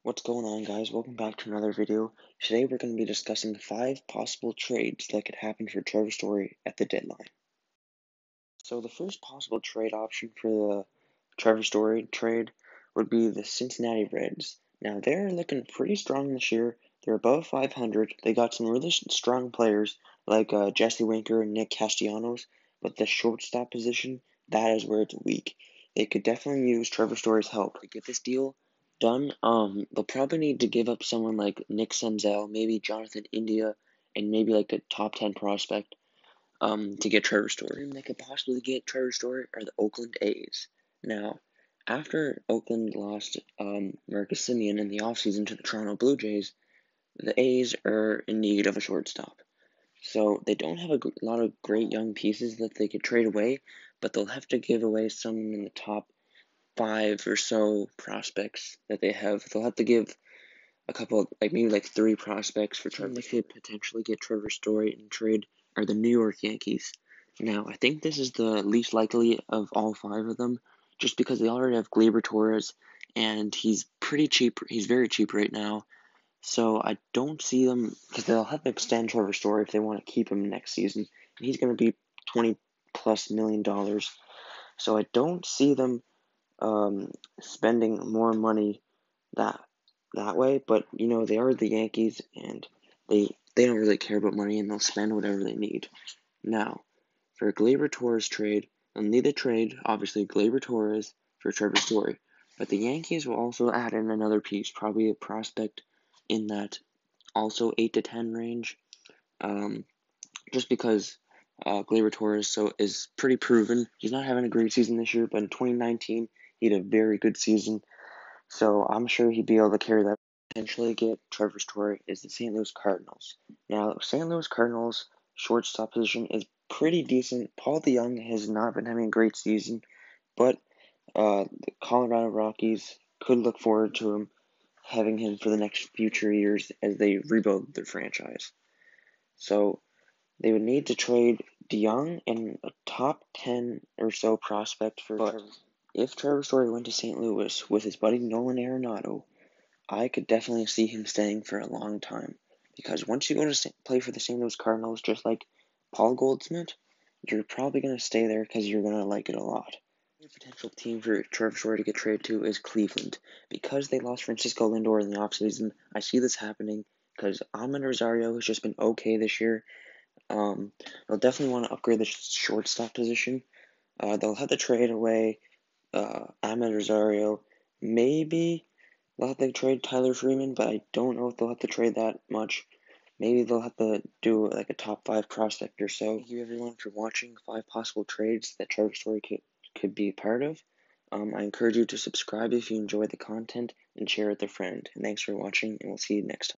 What's going on, guys? Welcome back to another video. Today we're going to be discussing 5 possible trades that could happen for Trevor Story at the deadline. So the first possible trade option for the Trevor Story trade would be the Cincinnati Reds. Now they're looking pretty strong this year. They're above 500. They got some really strong players like Jesse Winker and Nick Castellanos, but the shortstop position, that is where it's weak. They could definitely use Trevor Story's help to get this deal done. They'll probably need to give up someone like Nick Senzel, maybe Jonathan India, and maybe like a top 10 prospect to get Trevor Story. They could possibly get Trevor Story are the Oakland A's. Now, after Oakland lost Marcus Semien in the offseason to the Toronto Blue Jays, the A's are in need of a shortstop. So they don't have a lot of great young pieces that they could trade away, but they'll have to give away some in the top 5 or so prospects that they have. They'll have to give a couple, like maybe like 3 prospects for Trevor. They could potentially get Trevor Story in trade are the New York Yankees. Now, I think this is the least likely of all 5 of them, just because they already have Gleyber Torres, and he's pretty cheap. He's very cheap right now. So I don't see them, because they'll have to extend Trevor Story if they want to keep him next season. And he's going to be $20+ million. So I don't see them spending more money that way, but they are the Yankees, and they don't really care about money, and they'll spend whatever they need. Now, for a Gleyber Torres trade, they'll need a trade, obviously Gleyber Torres for Trevor Story, but the Yankees will also add in another piece, probably a prospect in that also 8 to 10 range, just because Gleyber Torres is pretty proven. He's not having a great season this year, but in 2019 he had a very good season. So I'm sure he'd be able to carry that. Potentially get Trevor Story is the St. Louis Cardinals. Now, St. Louis Cardinals shortstop position is pretty decent. Paul DeJong has not been having a great season, but the Colorado Rockies could look forward to having him for the next future years as they rebuild their franchise. So they would need to trade DeJong and a top 10 or so prospect for Trevor. If Trevor Story went to St. Louis with his buddy Nolan Arenado, I could definitely see him staying for a long time. Because once you go to play for the St. Louis Cardinals, just like Paul Goldschmidt, you're probably going to stay there because you're going to like it a lot. A potential team for Trevor Story to get traded to is Cleveland. Because they lost Francisco Lindor in the offseason, I see this happening because Ahmed Rosario has just been okay this year. They'll definitely want to upgrade the shortstop position. They'll have to trade away Ahmed Rosario. Maybe they'll have to trade Tyler Freeman, but I don't know if they'll have to trade that much. Maybe they'll have to do like a top 5 prospect or so. Thank you everyone for watching 5 possible trades that Trevor Story could be part of. I encourage you to subscribe if you enjoy the content and share it with a friend. And thanks for watching, and we'll see you next time.